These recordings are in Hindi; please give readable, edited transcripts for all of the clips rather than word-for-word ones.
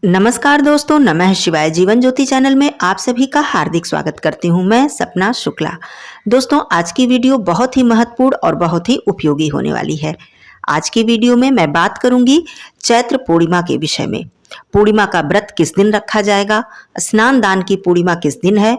नमस्कार दोस्तों, नमः शिवाय। जीवन ज्योति चैनल में आप सभी का हार्दिक स्वागत करती हूं। मैं सपना शुक्ला। दोस्तों, आज की वीडियो बहुत ही महत्वपूर्ण और बहुत ही उपयोगी होने वाली है। आज की वीडियो में मैं बात करूंगी चैत्र पूर्णिमा के विषय में। पूर्णिमा का व्रत किस दिन रखा जाएगा, स्नान दान की पूर्णिमा किस दिन है,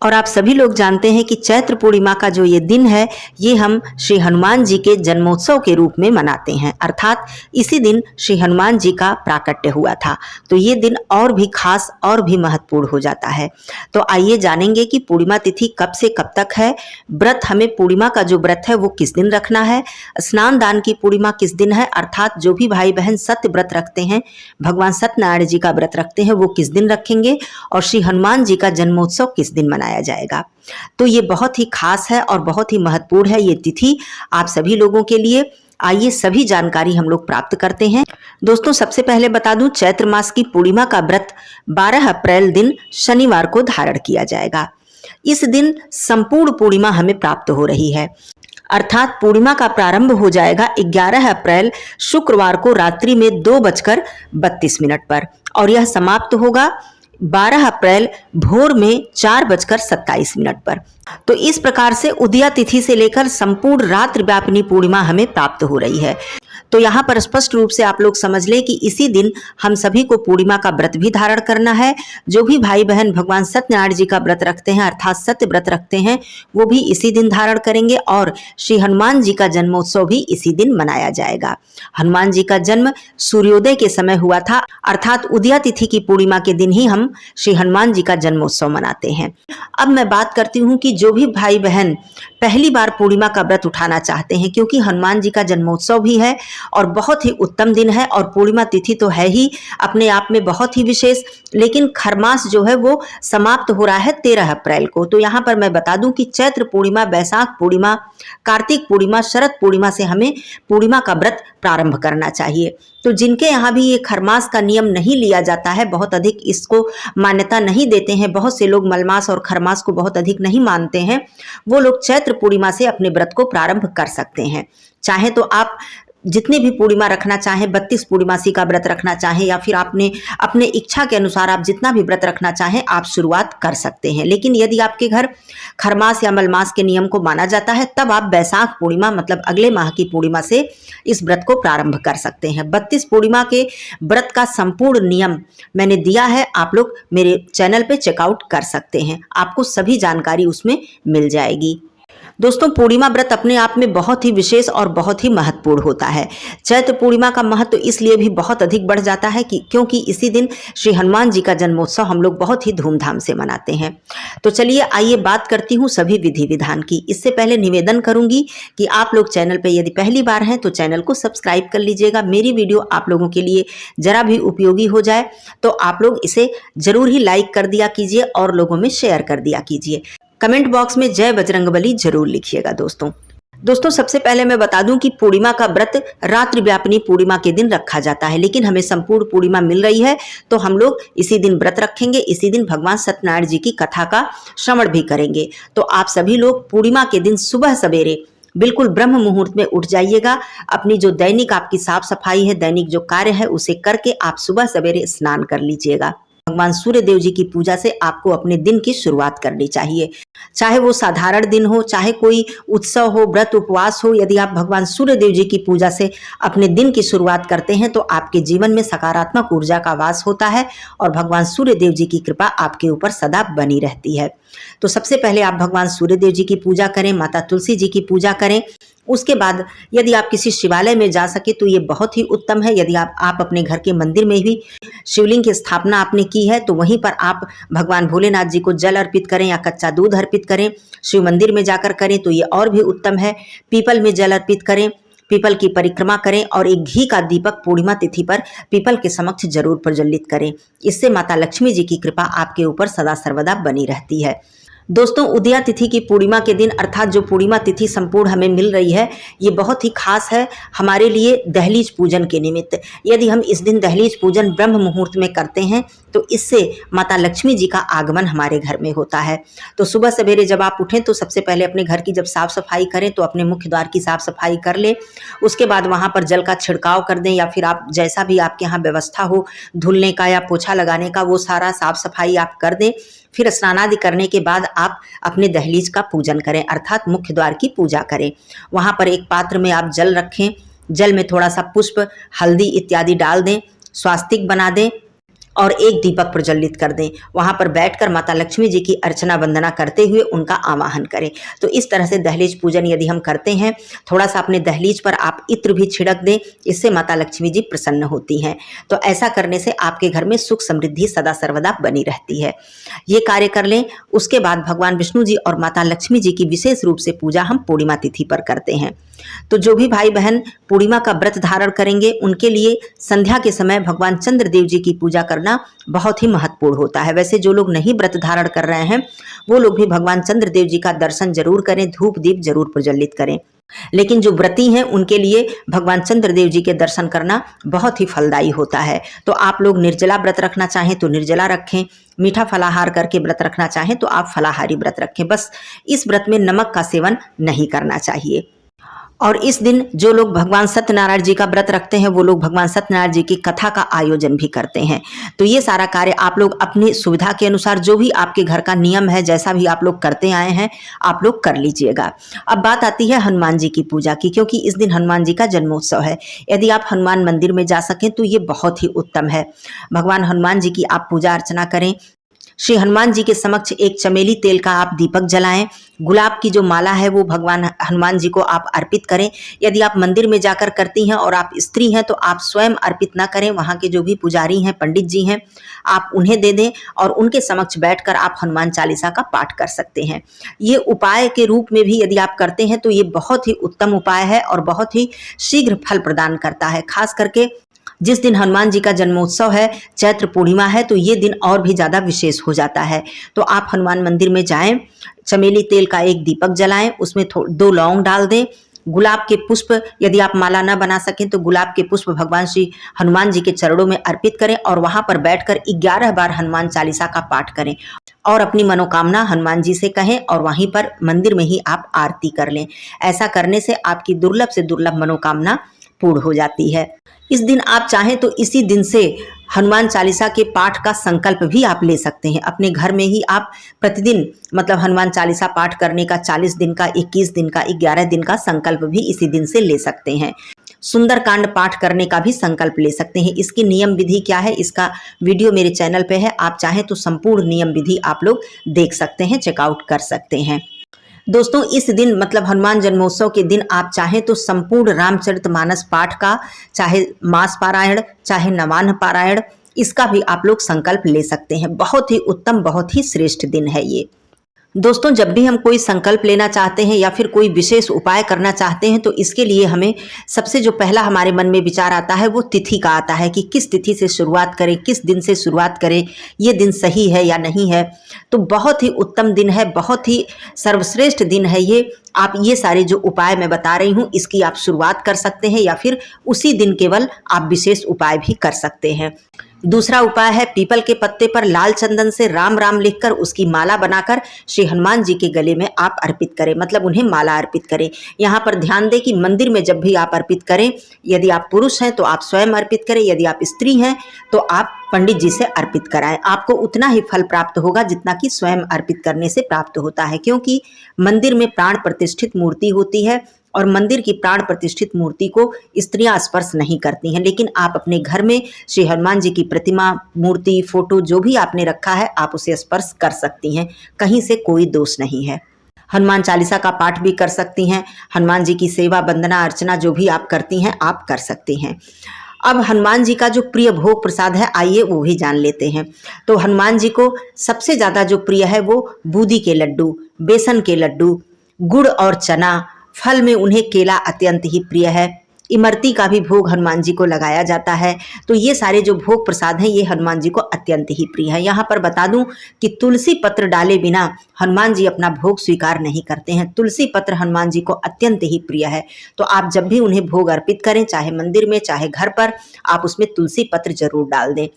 और आप सभी लोग जानते हैं कि चैत्र पूर्णिमा का जो ये दिन है, ये हम श्री हनुमान जी के जन्मोत्सव के रूप में मनाते हैं। अर्थात इसी दिन श्री हनुमान जी का प्राकट्य हुआ था, तो ये दिन और भी खास और भी महत्वपूर्ण हो जाता है। तो आइए जानेंगे कि पूर्णिमा तिथि कब से कब तक है, व्रत हमें पूर्णिमा का जो व्रत है वो किस दिन रखना है, स्नान दान की पूर्णिमा किस दिन है, अर्थात जो भी भाई बहन सत्य व्रत रखते हैं, भगवान सत्यनारायण जी का व्रत रखते हैं, वो किस दिन रखेंगे, और श्री हनुमान जी का जन्मोत्सव किस दिन मनाया जाएगा। तो ये बहुत ही खास है और बहुत ही महत्वपूर्ण है ये तिथि आप सभी लोगों के लिए। आइए सभी जानकारी हम लोग प्राप्त करते हैं। दोस्तों, सबसे पहले बता दूं, चैत्र मास की पूर्णिमा का व्रत 12 अप्रैल दिन शनिवार को धारण किया जाएगा। इस दिन संपूर्ण पूर्णिमा हमें प्राप्त हो रही है, अर्थात पूर्णिमा का प्रारंभ हो जाएगा 11 अप्रैल शुक्रवार को रात्रि में 2:32 पर, और यह समाप्त होगा 12 अप्रैल भोर में 4:27 पर। तो इस प्रकार से उदया तिथि से लेकर संपूर्ण रात्रि व्यापिनी पूर्णिमा हमें प्राप्त हो रही है। तो यहाँ पर स्पष्ट रूप से आप लोग समझ लें कि इसी दिन हम सभी को पूर्णिमा का व्रत भी धारण करना है। जो भी भाई बहन भगवान सत्यनारायण जी का व्रत रखते हैं, अर्थात सत्य व्रत रखते हैं, वो भी इसी दिन धारण करेंगे, और श्री हनुमान जी का जन्मोत्सव भी इसी दिन मनाया जाएगा। हनुमान जी का जन्म सूर्योदय के समय हुआ था, अर्थात उदया तिथि की पूर्णिमा के दिन ही हम श्री हनुमान जी का जन्मोत्सव मनाते हैं। अब मैं बात करती हूँ कि जो भी भाई बहन पहली बार पूर्णिमा का व्रत उठाना चाहते हैं, क्योंकि हनुमान जी का जन्मोत्सव भी है और बहुत ही उत्तम दिन है, और पूर्णिमा तिथि तो है ही अपने आप में बहुत ही विशेष, लेकिन खरमास जो है वो समाप्त हो रहा है 13 अप्रैल को। तो यहाँ पर मैं बता दूं कि चैत्र पूर्णिमा, बैसाख पूर्णिमा, कार्तिक पूर्णिमा, शरद पूर्णिमा से हमें पूर्णिमा का व्रत प्रारंभ करना चाहिए। तो जिनके यहाँ भी ये खरमास का नियम नहीं लिया जाता है, बहुत अधिक इसको मान्यता नहीं देते हैं, बहुत से लोग मलमास और खरमास को बहुत अधिक नहीं मानते हैं, वो लोग चैत्र पूर्णिमा से अपने व्रत को प्रारंभ कर सकते हैं। चाहे तो आप जितने भी पूर्णिमा रखना चाहें, 32 पूर्णिमासी का व्रत रखना चाहें, या फिर आपने अपने इच्छा के अनुसार आप जितना भी व्रत रखना चाहें आप शुरुआत कर सकते हैं। लेकिन यदि आपके घर खरमास या मलमास के नियम को माना जाता है, तब आप बैसाख पूर्णिमा मतलब अगले माह की पूर्णिमा से इस व्रत को प्रारंभ कर सकते हैं। 32 पूर्णिमा के व्रत का संपूर्ण नियम मैंने दिया है, आप लोग मेरे चैनल पे चेकआउट कर सकते हैं, आपको सभी जानकारी उसमें मिल जाएगी। दोस्तों, पूर्णिमा व्रत अपने आप में बहुत ही विशेष और बहुत ही महत्वपूर्ण होता है। चैत्र पूर्णिमा का महत्व इसलिए भी बहुत अधिक बढ़ जाता है कि क्योंकि इसी दिन श्री हनुमान जी का जन्मोत्सव हम लोग बहुत ही धूमधाम से मनाते हैं। तो चलिए आइए बात करती हूँ सभी विधि विधान की। इससे पहले निवेदन करूंगी कि आप लोग चैनल पर यदि पहली बार हैं तो चैनल को सब्सक्राइब कर लीजिएगा। मेरी वीडियो आप लोगों के लिए जरा भी उपयोगी हो जाए तो आप लोग इसे जरूर ही लाइक कर दिया कीजिए और लोगों में शेयर कर दिया कीजिए। कमेंट बॉक्स में जय बजरंगबली जरूर लिखिएगा। दोस्तों, सबसे पहले मैं बता दूं कि पूर्णिमा का व्रत रात्रि व्यापिनी पूर्णिमा के दिन रखा जाता है, लेकिन हमें संपूर्ण पूर्णिमा मिल रही है तो हम लोग इसी दिन व्रत रखेंगे। इसी दिन भगवान सत्यनारायण जी की कथा का श्रवण भी करेंगे। तो आप सभी लोग पूर्णिमा के दिन सुबह सवेरे बिल्कुल ब्रह्म मुहूर्त में उठ जाइएगा। अपनी जो दैनिक आपकी साफ सफाई है, दैनिक जो कार्य है, उसे करके आप सुबह सवेरे स्नान कर लीजिएगा। भगवान सूर्य देव जी की पूजा से आपको अपने दिन की शुरुआत करनी चाहिए। चाहे वो साधारण दिन हो, चाहे कोई उत्सव हो, व्रत उपवास हो, यदि आप भगवान सूर्य देव जी की पूजा से अपने दिन की शुरुआत करते हैं तो आपके जीवन में सकारात्मक ऊर्जा का वास होता है और भगवान सूर्य देव जी की कृपा आपके ऊपर सदा बनी रहती है। तो सबसे पहले आप भगवान सूर्य देव जी की पूजा करें, माता तुलसी जी की पूजा करें। उसके बाद यदि आप किसी शिवालय में जा सके तो ये बहुत ही उत्तम है। यदि आप अपने घर के मंदिर में भी शिवलिंग की स्थापना आपने की है तो वहीं पर आप भगवान भोलेनाथ जी को जल अर्पित करें या कच्चा दूध अर्पित करें। शिव मंदिर में जाकर करें तो ये और भी उत्तम है। पीपल में जल अर्पित करें, पीपल की परिक्रमा करें और एक घी का दीपक पूर्णिमा तिथि पर पीपल के समक्ष जरूर प्रज्वलित करें। इससे माता लक्ष्मी जी की कृपा आपके ऊपर सदा सर्वदा बनी रहती है। दोस्तों, उदया तिथि की पूर्णिमा के दिन अर्थात जो पूर्णिमा तिथि संपूर्ण हमें मिल रही है, ये बहुत ही खास है हमारे लिए दहलीज पूजन के निमित्त। यदि हम इस दिन दहलीज पूजन ब्रह्म मुहूर्त में करते हैं तो इससे माता लक्ष्मी जी का आगमन हमारे घर में होता है। तो सुबह सवेरे जब आप उठें तो सबसे पहले अपने घर की जब साफ सफाई करें तो अपने मुख्य द्वार की साफ सफाई कर लें। उसके बाद वहाँ पर जल का छिड़काव कर दें, या फिर आप जैसा भी आपके यहाँ व्यवस्था हो धुलने का या पोछा लगाने का, वो सारा साफ सफाई आप कर दें। फिर स्नानादि करने के बाद आप अपने दहलीज का पूजन करें, अर्थात मुख्य द्वार की पूजा करें। वहाँ पर एक पात्र में आप जल रखें, जल में थोड़ा सा पुष्प, हल्दी इत्यादि डाल दें, स्वास्तिक बना दें और एक दीपक प्रज्वलित कर दें। वहाँ पर बैठकर माता लक्ष्मी जी की अर्चना वंदना करते हुए उनका आवाहन करें। तो इस तरह से दहलीज पूजन यदि हम करते हैं, थोड़ा सा अपने दहलीज पर आप इत्र भी छिड़क दें, इससे माता लक्ष्मी जी प्रसन्न होती हैं। तो ऐसा करने से आपके घर में सुख समृद्धि सदा सर्वदा बनी रहती है। ये कार्य कर लें। उसके बाद भगवान विष्णु जी और माता लक्ष्मी जी की विशेष रूप से पूजा हम पूर्णिमा तिथि पर करते हैं। तो जो भी भाई बहन पूर्णिमा का व्रत धारण करेंगे उनके लिए संध्या के समय भगवान चंद्रदेव जी की पूजा करना बहुत ही महत्वपूर्ण होता है। वैसे जो लोग नहीं व्रत धारण कर रहे हैं वो लोग भी भगवान चंद्रदेव जी का दर्शन जरूर करें, धूप दीप जरूर प्रज्वलित करें। लेकिन जो व्रती हैं उनके लिए भगवान चंद्रदेव जी के दर्शन करना बहुत ही फलदायी होता है। तो आप लोग निर्जला व्रत रखना चाहें तो निर्जला रखें, मीठा फलाहार करके व्रत रखना चाहें तो आप फलाहारी व्रत रखें। बस इस व्रत में नमक का सेवन नहीं करना चाहिए। और इस दिन जो लोग भगवान सत्यनारायण जी का व्रत रखते हैं वो लोग भगवान सत्यनारायण जी की कथा का आयोजन भी करते हैं। तो ये सारा कार्य आप लोग अपनी सुविधा के अनुसार, जो भी आपके घर का नियम है, जैसा भी आप लोग करते आए हैं, आप लोग कर लीजिएगा। अब बात आती है हनुमान जी की पूजा की, क्योंकि इस दिन हनुमान जी का जन्मोत्सव है। यदि आप हनुमान मंदिर में जा सकें तो ये बहुत ही उत्तम है। भगवान हनुमान जी की आप पूजा अर्चना करें। श्री हनुमान जी के समक्ष एक चमेली तेल का आप दीपक जलाएं। गुलाब की जो माला है वो भगवान हनुमान जी को आप अर्पित करें। यदि आप मंदिर में जाकर करती हैं और आप स्त्री हैं तो आप स्वयं अर्पित ना करें, वहाँ के जो भी पुजारी हैं, पंडित जी हैं, आप उन्हें दे दें और उनके समक्ष बैठकर आप हनुमान चालीसा का पाठ कर सकते हैं। ये उपाय के रूप में भी यदि आप करते हैं तो ये बहुत ही उत्तम उपाय है और बहुत ही शीघ्र फल प्रदान करता है। खास करके जिस दिन हनुमान जी का जन्मोत्सव है, चैत्र पूर्णिमा है, तो ये दिन और भी ज़्यादा विशेष हो जाता है। तो आप हनुमान मंदिर में जाएं, चमेली तेल का एक दीपक जलाएं, उसमें 2 लौंग डाल दें, गुलाब के पुष्प, यदि आप माला ना बना सकें तो गुलाब के पुष्प भगवान श्री हनुमान जी के चरणों में अर्पित करें और वहां पर बैठकर 11 बार हनुमान चालीसा का पाठ करें और अपनी मनोकामना हनुमान जी से कहें और वहीं पर मंदिर में ही आप आरती कर लें। ऐसा करने से आपकी दुर्लभ से दुर्लभ मनोकामना पूर्ण हो जाती है। इस दिन आप चाहें तो इसी दिन से हनुमान चालीसा के पाठ का संकल्प भी आप ले सकते हैं। अपने घर में ही आप प्रतिदिन मतलब हनुमान चालीसा पाठ करने का 40 दिन का, 21 दिन का, 11 दिन का संकल्प भी इसी दिन से ले सकते हैं। सुंदरकांड पाठ करने का भी संकल्प ले सकते हैं। इसकी नियम विधि क्या है, इसका वीडियो मेरे चैनल पे है, आप चाहें तो संपूर्ण नियम विधि आप लोग देख सकते हैं, चेकआउट कर सकते हैं। दोस्तों, इस दिन मतलब हनुमान जन्मोत्सव के दिन आप चाहें तो संपूर्ण रामचरितमानस पाठ का, चाहे मास पारायण, चाहे नवान्न पारायण, इसका भी आप लोग संकल्प ले सकते हैं। बहुत ही उत्तम, बहुत ही श्रेष्ठ दिन है ये। दोस्तों, जब भी हम कोई संकल्प लेना चाहते हैं या फिर कोई विशेष उपाय करना चाहते हैं तो इसके लिए हमें सबसे जो पहला हमारे मन में विचार आता है वो तिथि का आता है कि किस तिथि से शुरुआत करें, किस दिन से शुरुआत करें, ये दिन सही है या नहीं है। तो बहुत ही उत्तम दिन है, बहुत ही सर्वश्रेष्ठ दिन है ये। आप ये सारे जो उपाय मैं बता रही हूँ इसकी आप शुरुआत कर सकते हैं या फिर उसी दिन केवल आप विशेष उपाय भी कर सकते हैं। दूसरा उपाय है पीपल के पत्ते पर लाल चंदन से राम राम लिखकर उसकी माला बनाकर श्री हनुमान जी के गले में आप अर्पित करें, मतलब उन्हें माला अर्पित करें। यहाँ पर ध्यान दें कि मंदिर में जब भी आप अर्पित करें, यदि आप पुरुष हैं तो आप स्वयं अर्पित करें, यदि आप स्त्री हैं तो आप पंडित जी से अर्पित कराएं। आपको उतना ही फल प्राप्त होगा जितना कि स्वयं अर्पित करने से प्राप्त होता है, क्योंकि मंदिर में प्राण प्रतिष्ठित मूर्ति होती है और मंदिर की प्राण प्रतिष्ठित मूर्ति को स्त्रियां स्पर्श नहीं करती हैं। लेकिन आप अपने घर में श्री हनुमान जी की प्रतिमा, मूर्ति, फोटो जो भी आपने रखा है आप उसे स्पर्श कर सकती हैं, कहीं से कोई दोष नहीं है। हनुमान चालीसा का पाठ भी कर सकती हैं, हनुमान जी की सेवा, वंदना, अर्चना जो भी आप करती हैं आप कर सकती हैं। अब हनुमान जी का जो प्रिय भोग प्रसाद है आइए वो भी जान लेते हैं। तो हनुमान जी को सबसे ज़्यादा जो प्रिय है वो बूंदी के लड्डू, बेसन के लड्डू, गुड़ और चना, फल में उन्हें केला अत्यंत ही प्रिय है। इमरती का भी भोग हनुमान जी को लगाया जाता है। तो ये सारे जो भोग प्रसाद हैं ये हनुमान जी को अत्यंत ही प्रिय है। यहाँ पर बता दूं कि तुलसी पत्र डाले बिना हनुमान जी अपना भोग स्वीकार नहीं करते हैं। तुलसी पत्र हनुमान जी को अत्यंत ही प्रिय है। तो आप जब भी उन्हें भोग अर्पित करें, चाहे मंदिर में चाहे घर पर, आप उसमें तुलसी पत्र जरूर डाल दें।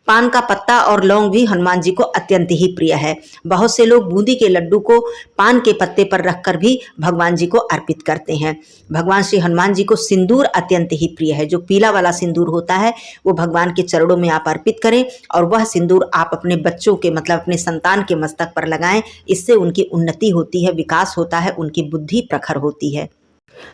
पान का पत्ता और लौंग भी हनुमान जी को अत्यंत ही प्रिय है। बहुत से लोग बूंदी के लड्डू को पान के पत्ते पर रखकर भी भगवान जी को अर्पित करते हैं। भगवान श्री हनुमान जी को सिंदूर अत्यंत ही प्रिय है। जो पीला वाला सिंदूर होता है वो भगवान के चरणों में आप अर्पित करें और वह सिंदूर आप अपने बच्चों के मतलब अपने संतान के मस्तक पर लगाएं। इससे उनकी उन्नति होती है, विकास होता है, उनकी बुद्धि प्रखर होती है।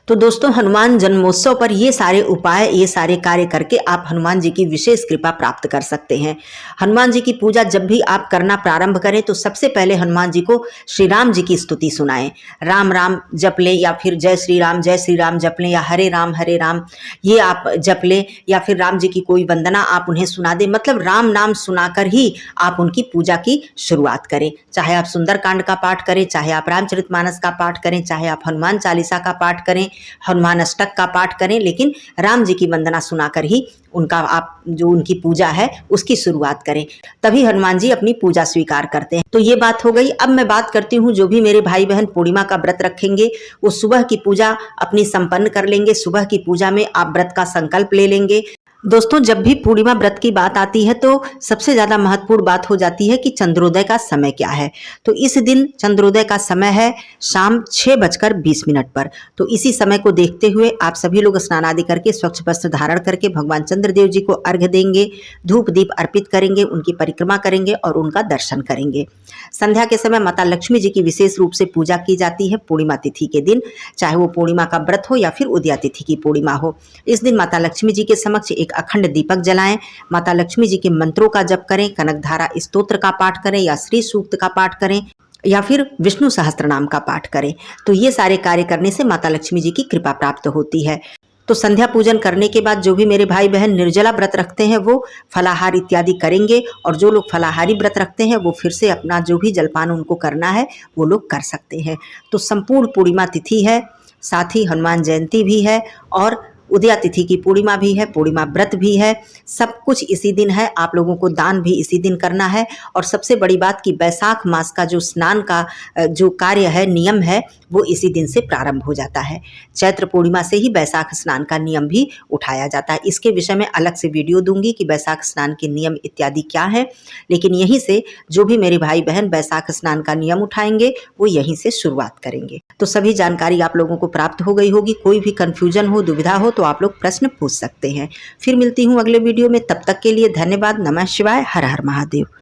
तो दोस्तों, हनुमान जन्मोत्सव पर ये सारे उपाय, ये सारे कार्य करके आप हनुमान जी की विशेष कृपा प्राप्त कर सकते हैं। हनुमान जी की पूजा जब भी आप करना प्रारंभ करें तो सबसे पहले हनुमान जी को श्री राम जी की स्तुति सुनाएं। राम राम जप लें या फिर जय श्री राम जप लें या हरे राम ये आप जप लें या फिर राम जी की कोई वंदना आप उन्हें सुना दें। मतलब राम नाम सुनाकर ही आप उनकी पूजा की शुरुआत करें। चाहे आप सुंदरकांड का पाठ करें, चाहे आप रामचरितमानस का पाठ करें, चाहे आप हनुमान चालीसा का पाठ करें, हनुमान अष्टक का पाठ करें, लेकिन राम जी की वंदना सुनाकर ही उनका आप जो उनकी पूजा है उसकी शुरुआत करें। तभी हनुमान जी अपनी पूजा स्वीकार करते हैं। तो ये बात हो गई। अब मैं बात करती हूँ जो भी मेरे भाई बहन पूर्णिमा का व्रत रखेंगे वो सुबह की पूजा अपनी संपन्न कर लेंगे। सुबह की पूजा में आप व्रत का संकल्प ले लेंगे। दोस्तों, जब भी पूर्णिमा व्रत की बात आती है तो सबसे ज्यादा महत्वपूर्ण बात हो जाती है कि चंद्रोदय का समय क्या है। तो इस दिन चंद्रोदय का समय है शाम 6:20 पर। तो इसी समय को देखते हुए आप सभी लोग स्नान आदि करके स्वच्छ वस्त्र धारण करके भगवान चंद्रदेव जी को अर्घ्य देंगे, धूप दीप अर्पित करेंगे, उनकी परिक्रमा करेंगे और उनका दर्शन करेंगे। संध्या के समय माता लक्ष्मी जी की विशेष रूप से पूजा की जाती है पूर्णिमा तिथि के दिन, चाहे वो पूर्णिमा का व्रत हो या फिर उदया तिथि की पूर्णिमा हो। इस दिन माता लक्ष्मी जी के समक्ष एक अखंड दीपक जलाएं, माता लक्ष्मी जी के मंत्रों का जप करें, कनकधारा स्तोत्र का पाठ करें या श्री सूक्त का पाठ करें या फिर विष्णु सहस्त्रनाम का पाठ करें। तो ये सारे कार्य करने से माता लक्ष्मी जी की कृपा प्राप्त होती है। तो संध्या पूजन करने के बाद जो भी मेरे भाई बहन निर्जला व्रत रखते हैं वो फलाहार इत्यादि करेंगे और जो लोग फलाहारी व्रत रखते हैं वो फिर से अपना जो भी जलपान उनको करना है वो लोग कर सकते हैं। तो संपूर्ण पूर्णिमा तिथि है, साथ ही हनुमान जयंती भी है और उदया तिथि की पूर्णिमा भी है, पूर्णिमा व्रत भी है, सब कुछ इसी दिन है। आप लोगों को दान भी इसी दिन करना है। और सबसे बड़ी बात कि बैसाख मास का जो स्नान का जो कार्य है, नियम है, वो इसी दिन से प्रारंभ हो जाता है। चैत्र पूर्णिमा से ही बैसाख स्नान का नियम भी उठाया जाता है। इसके विषय में अलग से वीडियो दूंगी कि बैसाख स्नान के नियम इत्यादि क्या है, लेकिन यहीं से जो भी मेरे भाई बहन बैसाख स्नान का नियम उठाएंगे वो यहीं से शुरुआत करेंगे। तो सभी जानकारी आप लोगों को प्राप्त हो गई होगी। कोई भी कंफ्यूजन हो, दुविधा हो तो आप लोग प्रश्न पूछ सकते हैं। फिर मिलती हूँ अगले वीडियो में। तब तक के लिए धन्यवाद। नमः शिवाय। हर हर महादेव।